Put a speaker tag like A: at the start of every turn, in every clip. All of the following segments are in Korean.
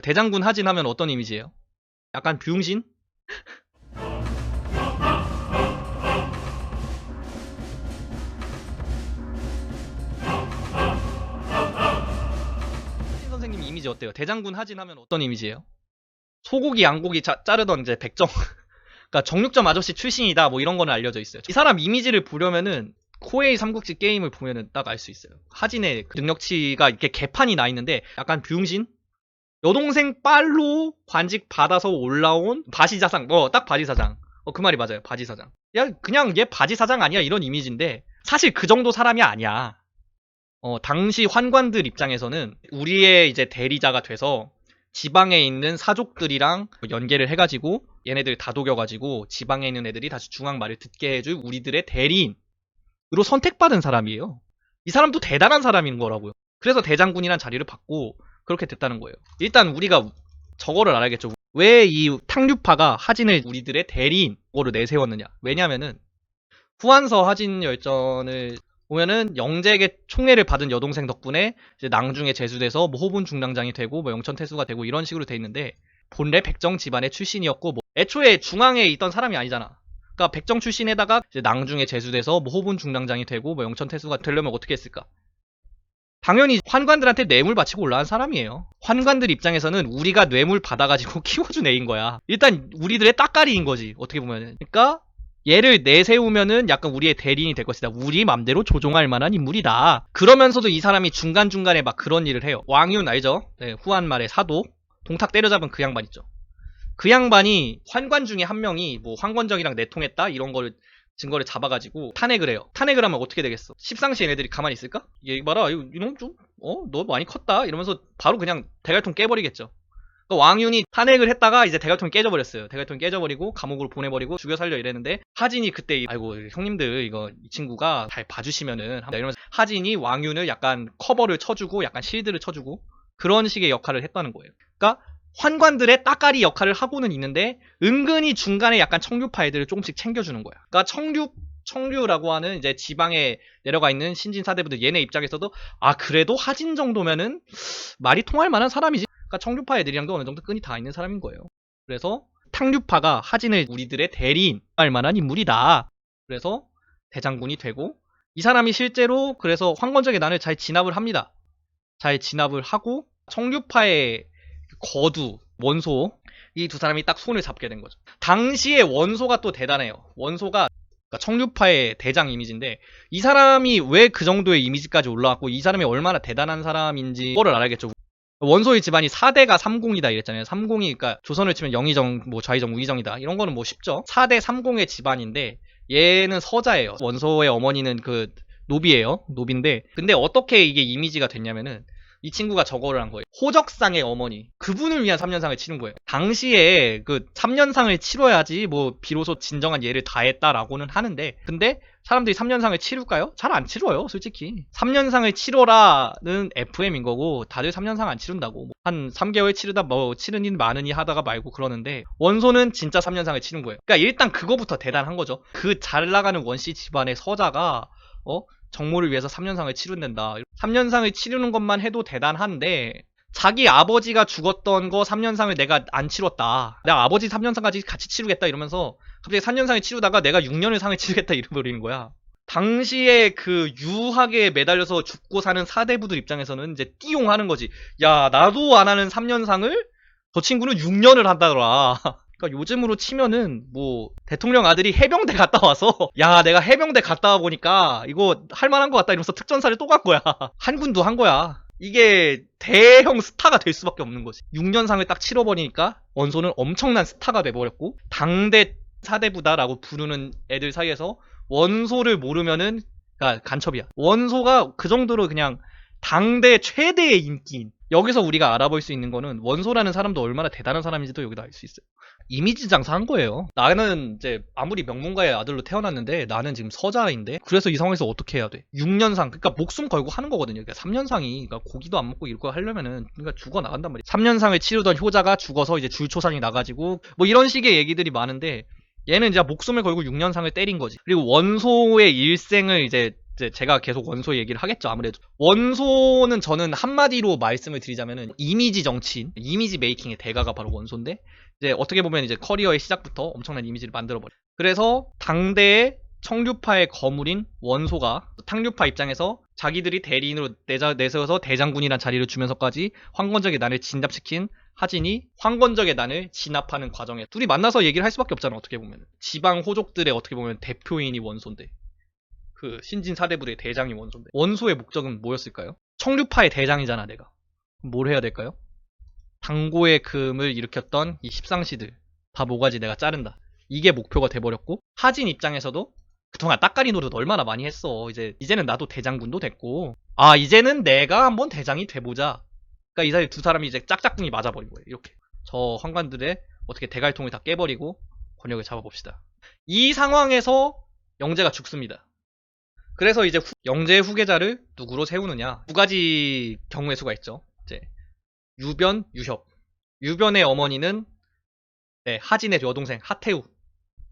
A: 대장군 하진 하면 어떤 이미지예요? 약간 비용신? 하진 선생님 이미지 어때요? 대장군 하진 하면 어떤 이미지예요? 소고기 양고기 자르던 이제 백정 그러니까 정육점 아저씨 출신이다 뭐 이런 거는 알려져 있어요. 이 사람 이미지를 보려면은 코에이 삼국지 게임을 보면은 딱 알 수 있어요. 하진의 그 능력치가 이렇게 개판이 나 있는데 약간 비용신? 여동생 빨로 관직 받아서 올라온 바지사장. 딱 바지사장. 그 말이 맞아요. 바지사장. 야, 그냥 얘 바지사장 아니야 이런 이미지인데 사실 그 정도 사람이 아니야. 당시 환관들 입장에서는 우리의 이제 대리자가 돼서 지방에 있는 사족들이랑 연계를 해가지고 얘네들 다독여가지고 지방에 있는 애들이 다시 중앙 말을 듣게 해줄 우리들의 대리인으로 선택받은 사람이에요. 이 사람도 대단한 사람인 거라고요. 그래서 대장군이란 자리를 받고 그렇게 됐다는 거예요. 일단 우리가 저거를 알아야겠죠. 왜 이 탕류파가 하진을 우리들의 대리인으로 내세웠느냐. 왜냐면은 후한서 하진 열전을 보면은 영재에게 총애를 받은 여동생 덕분에 이제 낭중에 제수돼서 뭐 호분 중랑장이 되고 뭐 영천태수가 되고 이런 식으로 돼 있는데 본래 백정 집안의 출신이었고 뭐 애초에 중앙에 있던 사람이 아니잖아. 그러니까 백정 출신에다가 이제 낭중에 제수돼서 뭐 호분 중랑장이 되고 뭐 영천태수가 되려면 어떻게 했을까? 당연히 환관들한테 뇌물 바치고 올라간 사람이에요. 환관들 입장에서는 우리가 뇌물 받아가지고 키워준 애인 거야. 일단 우리들의 따까리인 거지. 어떻게 보면은. 그러니까 얘를 내세우면은 약간 우리의 대리인이 될 것이다. 우리 맘대로 조종할 만한 인물이다. 그러면서도 이 사람이 중간중간에 막 그런 일을 해요. 왕윤 알죠? 네, 후한 말의 사도. 동탁 때려잡은 그 양반 있죠. 그 양반이 환관 중에 한 명이 뭐 황건적이랑 내통했다 이런 거를 증거를 잡아가지고 탄핵을 해요. 탄핵을 하면 어떻게 되겠어? 십상시 얘네들이 가만히 있을까? 얘 봐라 이놈 좀 너 많이 컸다 이러면서 바로 그냥 대갈통 깨버리겠죠. 그러니까 왕윤이 탄핵을 했다가 이제 대갈통이 깨져버렸어요. 대갈통이 깨져버리고 감옥으로 보내버리고 죽여 살려 이랬는데 하진이 그때 아이고 형님들 이거 이 친구가 잘 봐주시면은 이러면서 하진이 왕윤을 약간 커버를 쳐주고 약간 실드를 쳐주고 그런 식의 역할을 했다는 거예요. 그러니까 환관들의 따까리 역할을 하고는 있는데 은근히 중간에 약간 청류파 애들을 조금씩 챙겨주는 거야. 그러니까 청류라고 하는 이제 지방에 내려가 있는 신진 사대부들 얘네 입장에서도 그래도 하진 정도면은 말이 통할 만한 사람이지. 그러니까 청류파 애들이랑도 어느 정도 끈이 다 있는 사람인 거예요. 그래서 탕류파가 하진을 우리들의 대리인 할 만한 인물이다. 그래서 대장군이 되고 이 사람이 실제로 그래서 황건적의 난을 잘 진압을 합니다. 잘 진압을 하고 청류파의 거두, 원소 이 두 사람이 딱 손을 잡게 된 거죠. 당시에 원소가 또 대단해요. 원소가 그러니까 청류파의 대장 이미지인데 이 사람이 왜 그 정도의 이미지까지 올라왔고 이 사람이 얼마나 대단한 사람인지 그거를 알아야겠죠. 원소의 집안이 4대가 30이다 이랬잖아요. 30이 그러니까 조선을 치면 영의정, 뭐 좌의정, 우의정이다. 이런 거는 뭐 쉽죠. 4대 30의 집안인데 얘는 서자예요. 원소의 어머니는 그 노비예요. 노비인데 근데 어떻게 이게 이미지가 됐냐면은 이 친구가 저거를 한 거예요. 호적상의 어머니. 그분을 위한 3년상을 치른 거예요. 당시에 그 3년상을 치러야지 뭐 비로소 진정한 예를 다했다라고는 하는데 근데 사람들이 3년상을 치룰까요? 잘 안 치러요 솔직히. 3년상을 치러라는 FM인 거고 다들 3년상 안 치른다고. 한 3개월 치르다 뭐 치르니 마느니 하다가 말고 그러는데 원소는 진짜 3년상을 치른 거예요. 그러니까 일단 그거부터 대단한 거죠. 그 잘 나가는 원씨 집안의 서자가 정모를 위해서 3년상을 치른댄다. 3년상을 치르는 것만 해도 대단한데 자기 아버지가 죽었던 거 3년상을 내가 안 치렀다. 내가 아버지 3년상까지 같이 치르겠다 이러면서 갑자기 3년상을 치르다가 내가 6년을 상을 치르겠다 이러버리는 거야. 당시에 그 유학에 매달려서 죽고 사는 사대부들 입장에서는 이제 띠용하는 거지. 야 나도 안 하는 3년상을 저 친구는 6년을 한다더라. 그러니까 요즘으로 치면은 뭐 대통령 아들이 해병대 갔다 와서 야 내가 해병대 갔다 와 보니까 이거 할만한 것 같다 이러면서 특전사를 또 간 거야. 한군도 한 거야. 이게 대형 스타가 될 수밖에 없는 거지. 6년상을 딱 치러버리니까 원소는 엄청난 스타가 돼버렸고 당대 사대부다라고 부르는 애들 사이에서 원소를 모르면은 그러니까 간첩이야. 원소가 그 정도로 그냥 당대 최대의 인기인. 여기서 우리가 알아볼 수 있는 거는 원소라는 사람도 얼마나 대단한 사람인지도 여기서 알 수 있어요. 이미지 장사한 거예요. 나는 이제 아무리 명문가의 아들로 태어났는데 나는 지금 서자인데 그래서 이 상황에서 어떻게 해야 돼? 6년상 그러니까 목숨 걸고 하는 거거든요. 그러니까 3년상이 그러니까 고기도 안 먹고 이거 하려면은 그러니까 죽어 나간단 말이야. 3년상을 치르던 효자가 죽어서 이제 줄초상이 나가지고 뭐 이런 식의 얘기들이 많은데 얘는 이제 목숨을 걸고 6년상을 때린 거지. 그리고 원소의 일생을 이제 이제 제가 계속 원소 얘기를 하겠죠. 아무래도 원소는 저는 한마디로 말씀을 드리자면은 이미지 정치인, 이미지 메이킹의 대가가 바로 원소인데, 이제 어떻게 보면 이제 커리어의 시작부터 엄청난 이미지를 만들어버려. 그래서 당대의 청류파의 거물인 원소가 탕류파 입장에서 자기들이 대리인으로 내세워서 대장군이란 자리를 주면서까지 황건적의 난을 진압시킨 하진이 황건적의 난을 진압하는 과정에 둘이 만나서 얘기를 할 수밖에 없잖아. 어떻게 보면 지방 호족들의 어떻게 보면 대표인이 원소인데, 그 신진 사대부의 대장이 원소인데, 원소의 목적은 뭐였을까요? 청류파의 대장이잖아 내가. 그럼 뭘 해야 될까요? 당고의 금을 일으켰던 이 십상시들 다 모가지 내가 자른다. 이게 목표가 돼버렸고, 하진 입장에서도 그동안 따까리 노릇 얼마나 많이 했어. 이제는 나도 대장군도 됐고, 아 이제는 내가 한번 대장이 돼보자. 그러니까 이 사이 두 사람이 이제 짝짝꿍이 맞아버린 거예요. 이렇게 저 황관들의 어떻게 대갈통을 다 깨버리고 권력을 잡아봅시다. 이 상황에서 영재가 죽습니다. 그래서 이제 영재의 후계자를 누구로 세우느냐, 두 가지 경우의 수가 있죠. 이제 유변, 유협. 유변의 어머니는 하진의 여동생 하태우.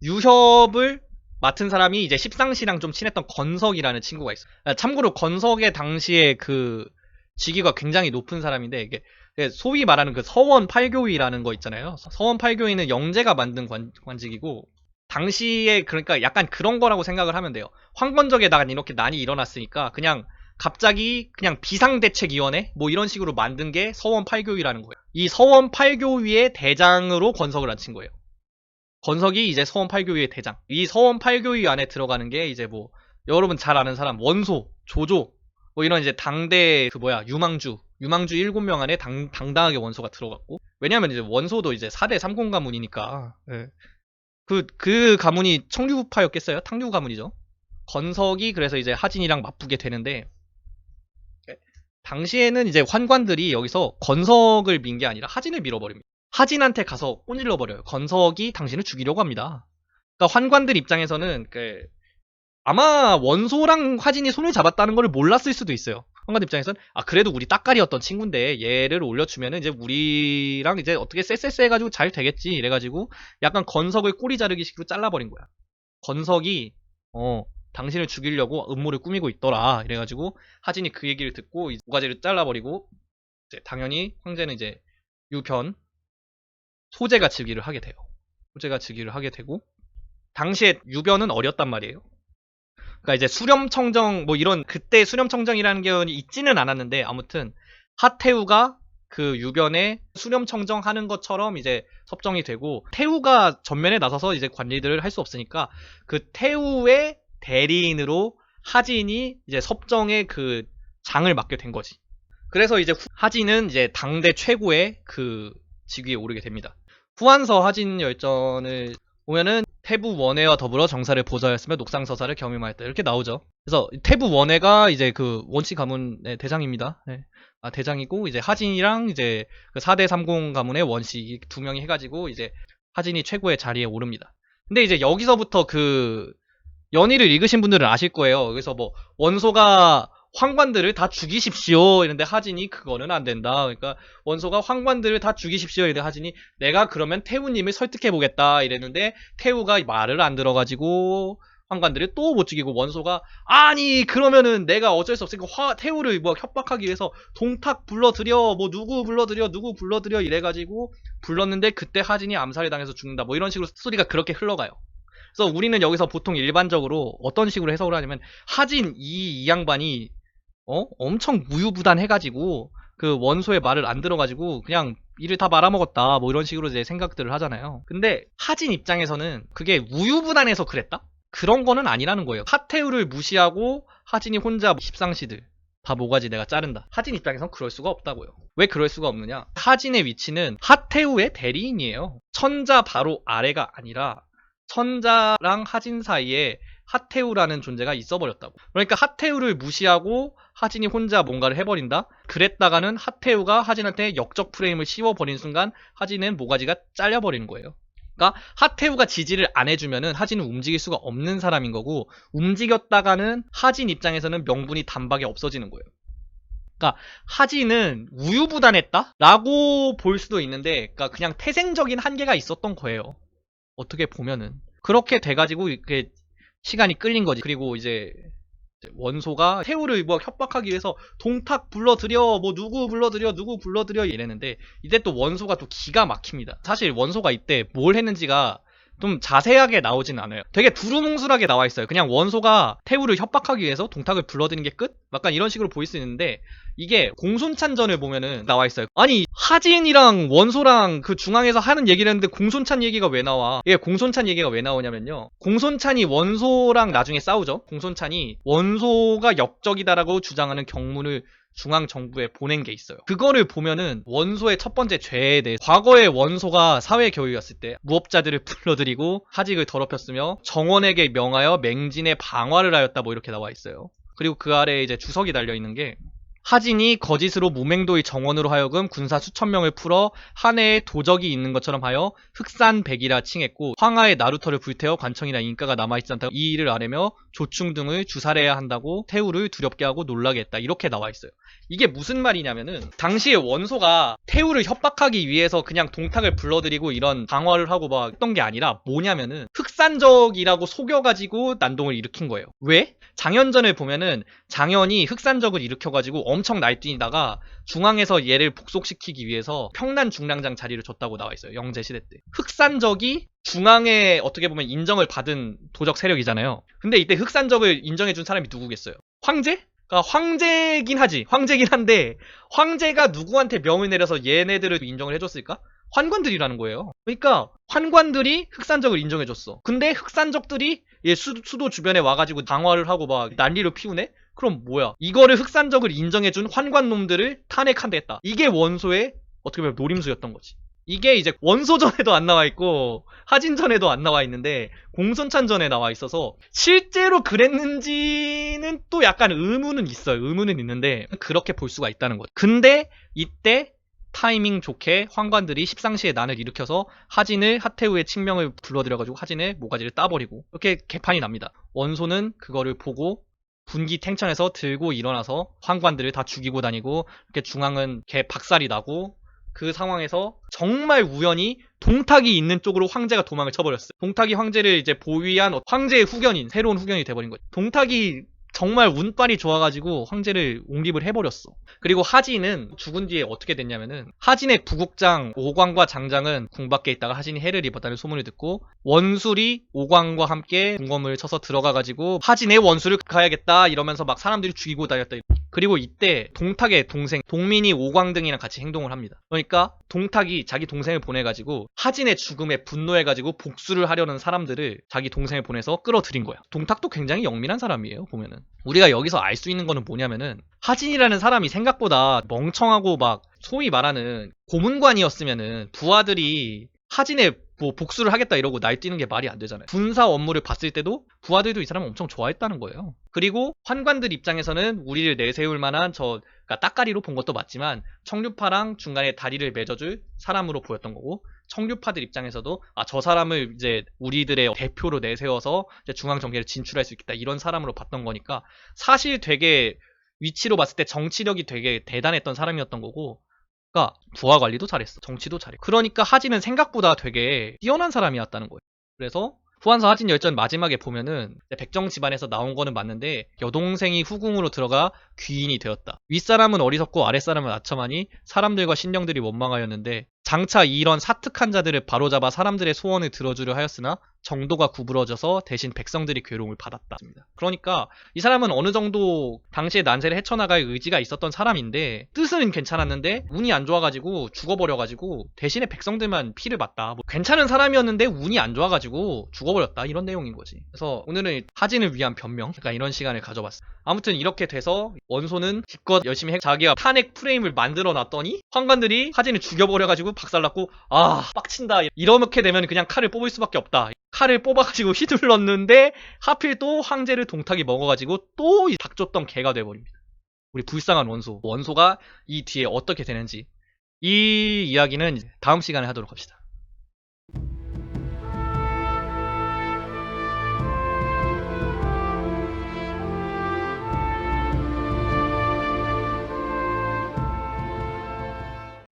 A: 유협을 맡은 사람이 이제 십상시랑 좀 친했던 건석이라는 친구가 있어. 참고로 건석의 당시에 그 직위가 굉장히 높은 사람인데, 이게 소위 말하는 그 서원 팔교위라는 거 있잖아요. 서원 팔교위는 영재가 만든 관직이고, 당시에 그러니까 약간 그런 거라고 생각을 하면 돼요. 황건적에다가 이렇게 난이 일어났으니까 그냥 갑자기 그냥 비상대책위원회 뭐 이런 식으로 만든 게 서원 팔교위라는 거예요. 이 서원 팔교위의 대장으로 건석을 앉힌 거예요. 건석이 이제 서원 팔교위의 대장. 이 서원 팔교위 안에 들어가는 게 이제 뭐 여러분 잘 아는 사람 원소, 조조 뭐 이런 이제 당대 유망주 7명 안에 당당하게 원소가 들어갔고, 왜냐면 이제 원소도 이제 4대 3공 가문이니까. 예. 그 가문이 청류파였겠어요? 탕류 가문이죠. 건석이 그래서 이제 하진이랑 맞붙게 되는데, 당시에는 이제 환관들이 여기서 건석을 민 게 아니라 하진을 밀어버립니다. 하진한테 가서 꼬질러버려요. 건석이 당신을 죽이려고 합니다. 그러니까 환관들 입장에서는 아마 원소랑 하진이 손을 잡았다는 걸 몰랐을 수도 있어요. 환관 입장에서는 그래도 우리 따까리였던 친구인데 얘를 올려주면은 이제 우리랑 이제 어떻게 쎄쎄쎄 해가지고 잘 되겠지 이래가지고 약간 건석을 꼬리 자르기 식으로 잘라버린 거야. 건석이 당신을 죽이려고 음모를 꾸미고 있더라 이래가지고 하진이 그 얘기를 듣고 모가지를 잘라버리고, 이제 당연히 황제는 이제 유변 소재가 즉위를 하게 돼요. 소재가 즉위를 하게 되고, 당시에 유변은 어렸단 말이에요. 그러니까 이제 수렴청정 뭐 이런 그때 수렴청정이라는 게 있지는 않았는데, 아무튼 하태우가 그 유변에 수렴청정 하는 것처럼 이제 섭정이 되고, 태우가 전면에 나서서 이제 관리들을 할 수 없으니까 그 태우의 대리인으로 하진이 이제 섭정의 그 장을 맡게 된 거지. 그래서 이제 하진은 이제 당대 최고의 그 직위에 오르게 됩니다. 후한서 하진 열전을 보면은 태부 원해와 더불어 정사를 보좌하였으며 녹상서사를 겸임하였다 이렇게 나오죠. 그래서 태부 원해가 이제 그 원치 가문의 대장입니다. 네. 대장이고, 이제 하진이랑 이제 그 4대 30 가문의 원씨 두 명이 해가지고 이제 하진이 최고의 자리에 오릅니다. 근데 이제 여기서부터 그 연의를 읽으신 분들은 아실 거예요. 그래서 뭐 원소가 황관들을 다 죽이십시오 이런데 하진이 그거는 안 된다. 그러니까 원소가 황관들을 다 죽이십시오 이런데 하진이 내가 그러면 태우님을 설득해 보겠다 이랬는데, 태우가 말을 안 들어가지고 황관들을 또 못 죽이고, 원소가 아니 그러면은 내가 어쩔 수 없으니까 태우를 뭐 협박하기 위해서 동탁 불러들여, 뭐 누구 불러들여 이래가지고 불렀는데, 그때 하진이 암살을 당해서 죽는다 뭐 이런 식으로 스토리가 그렇게 흘러가요. 그래서 우리는 여기서 보통 일반적으로 어떤 식으로 해석을 하냐면, 하진 이 양반이 엄청 우유부단해가지고 그 원소의 말을 안 들어가지고 그냥 이를 다 말아먹었다 뭐 이런 식으로 이제 생각들을 하잖아요. 근데 하진 입장에서는 그게 우유부단해서 그랬다? 그런 거는 아니라는 거예요. 하태우를 무시하고 하진이 혼자 십상시들 다 모가지 내가 자른다. 하진 입장에선 그럴 수가 없다고요. 왜 그럴 수가 없느냐? 하진의 위치는 하태우의 대리인이에요. 천자 바로 아래가 아니라 천자랑 하진 사이에 하태우라는 존재가 있어버렸다고. 그러니까 하태우를 무시하고 하진이 혼자 뭔가를 해버린다? 그랬다가는 하태우가 하진한테 역적 프레임을 씌워버린 순간 하진은 모가지가 잘려버리는 거예요. 그러니까 하태우가 지지를 안 해주면은 하진은 움직일 수가 없는 사람인 거고, 움직였다가는 하진 입장에서는 명분이 단박에 없어지는 거예요. 그러니까 하진은 우유부단했다? 라고 볼 수도 있는데, 그러니까 그냥 태생적인 한계가 있었던 거예요. 어떻게 보면은. 그렇게 돼가지고 이렇게 시간이 끌린 거지. 그리고 이제 원소가 태우를 뭐 협박하기 위해서 동탁 불러들여, 뭐 누구 불러들여 이랬는데, 이때 또 원소가 또 기가 막힙니다. 사실 원소가 이때 뭘 했는지가 좀 자세하게 나오진 않아요. 되게 두루뭉술하게 나와 있어요. 그냥 원소가 태우를 협박하기 위해서 동탁을 불러들인 게 끝? 약간 이런 식으로 보일 수 있는데, 이게 공손찬전을 보면은 나와 있어요. 아니, 하진이랑 원소랑 그 중앙에서 하는 얘기를 했는데 공손찬 얘기가 왜 나와? 이게 공손찬 얘기가 왜 나오냐면요, 공손찬이 원소랑 나중에 싸우죠. 공손찬이 원소가 역적이다라고 주장하는 경문을 중앙정부에 보낸 게 있어요. 그거를 보면은 원소의 첫 번째 죄에 대해, 과거에 원소가 사회교육이었을 때 무업자들을 불러들이고 하직을 더럽혔으며 정원에게 명하여 맹진의 방화를 하였다, 뭐 이렇게 나와 있어요. 그리고 그 아래에 이제 주석이 달려있는 게, 하진이 거짓으로 무맹도의 정원으로 하여금 군사 수천 명을 풀어 한 해에 도적이 있는 것처럼 하여 흑산백이라 칭했고, 황하의 나루터를 불태워 관청이나 인가가 남아있지 않다고 이 일을 아뢰며 조충 등을 주살해야 한다고 태우를 두렵게 하고 놀라게 했다, 이렇게 나와 있어요. 이게 무슨 말이냐면은, 당시에 원소가 태우를 협박하기 위해서 그냥 동탁을 불러들이고 이런 방화를 하고 막 했던 게 아니라 뭐냐면은, 흑산적이라고 속여가지고 난동을 일으킨 거예요. 왜? 장현전을 보면은 장현이 흑산적을 일으켜가지고 엄청 날뛰다가 중앙에서 얘를 복속시키기 위해서 평난 중랑장 자리를 줬다고 나와 있어요. 영제시대 때. 흑산적이 중앙에 어떻게 보면 인정을 받은 도적 세력이잖아요. 근데 이때 흑산적을 인정해준 사람이 누구겠어요? 황제? 그러니까 황제긴 하지. 황제긴 한데, 황제가 누구한테 명을 내려서 얘네들을 인정을 해줬을까? 환관들이라는 거예요. 그러니까 환관들이 흑산적을 인정해줬어. 근데 흑산적들이 얘 수도 주변에 와가지고 방화를 하고 막 난리를 피우네? 그럼 뭐야? 이거를 흑산적을 인정해준 환관놈들을 탄핵한다 했다. 이게 원소의 어떻게 보면 노림수였던 거지. 이게 이제 원소전에도 안 나와 있고 하진전에도 안 나와 있는데 공손찬전에 나와 있어서, 실제로 그랬는지는 또 약간 의문은 있어요. 의문은 있는데 그렇게 볼 수가 있다는 거죠. 근데 이때 타이밍 좋게 환관들이 십상시에 난을 일으켜서 하진을, 하태우의 칙명을 불러들여가지고 하진의 모가지를 따버리고 이렇게 개판이 납니다. 원소는 그거를 보고 분기탱천해서 들고 일어나서 환관들을 다 죽이고 다니고, 이렇게 중앙은 개 박살이 나고, 그 상황에서 정말 우연히 동탁이 있는 쪽으로 황제가 도망을 쳐버렸어요. 동탁이 황제를 이제 보위한 황제의 후견인, 새로운 후견이 돼버린 거죠. 동탁이 정말 운빨이 좋아가지고 황제를 옹립을 해버렸어. 그리고 하진은 죽은 뒤에 어떻게 됐냐면은, 하진의 부국장 오광과 장장은 궁 밖에 있다가 하진이 해를 입었다는 소문을 듣고 원술이 오광과 함께 궁검을 쳐서 들어가가지고 하진의 원수를 가야겠다 이러면서 막 사람들이 죽이고 다녔다. 그리고 이때 동탁의 동생 동민이 오광 등이랑 같이 행동을 합니다. 그러니까 동탁이 자기 동생을 보내가지고 하진의 죽음에 분노해가지고 복수를 하려는 사람들을 자기 동생을 보내서 끌어들인 거야. 동탁도 굉장히 영민한 사람이에요, 보면은. 우리가 여기서 알 수 있는 거는 뭐냐면은, 하진이라는 사람이 생각보다 멍청하고 막 소위 말하는 고문관이었으면은 부하들이 하진의 뭐 복수를 하겠다 이러고 날뛰는 게 말이 안 되잖아요. 군사 업무를 봤을 때도 부하들도 이 사람을 엄청 좋아했다는 거예요. 그리고 환관들 입장에서는 우리를 내세울 만한 그러니까 따까리로 본 것도 맞지만 청류파랑 중간에 다리를 맺어줄 사람으로 보였던 거고, 청류파들 입장에서도 저 사람을 이제 우리들의 대표로 내세워서 이제 중앙 정계를 진출할 수 있겠다, 이런 사람으로 봤던 거니까 사실 되게 위치로 봤을 때 정치력이 되게 대단했던 사람이었던 거고, 그러니까 부하 관리도 잘했어, 정치도 잘해. 그러니까 하진은 생각보다 되게 뛰어난 사람이었다는 거예요. 그래서 후한서 하진 열전 마지막에 보면은 백정 집안에서 나온 거는 맞는데 여동생이 후궁으로 들어가 귀인이 되었다. 윗사람은 어리석고 아랫사람은 아첨하니 사람들과 신령들이 원망하였는데, 장차 이런 사특한 자들을 바로잡아 사람들의 소원을 들어주려 하였으나 정도가 구부러져서 대신 백성들이 괴로움을 받았다. 그러니까 이 사람은 어느 정도 당시에 난세를 헤쳐나갈 의지가 있었던 사람인데, 뜻은 괜찮았는데 운이 안 좋아가지고 죽어버려가지고 대신에 백성들만 피를 봤다. 뭐 괜찮은 사람이었는데 운이 안 좋아가지고 죽어버렸다, 이런 내용인 거지. 그래서 오늘은 하진을 위한 변명, 그러니까 이런 시간을 가져봤어. 아무튼 이렇게 돼서 원소는 기껏 열심히 자기가 탄핵 프레임을 만들어 놨더니 환관들이 하진을 죽여버려가지고 박살났고, 빡친다, 이렇게 되면 그냥 칼을 뽑을 수밖에 없다. 칼을 뽑아가지고 휘둘렀는데 하필 또 황제를 동탁이 먹어가지고 또 닥쳤던 개가 돼버립니다. 우리 불쌍한 원소가 이 뒤에 어떻게 되는지, 이 이야기는 다음 시간에 하도록 합시다.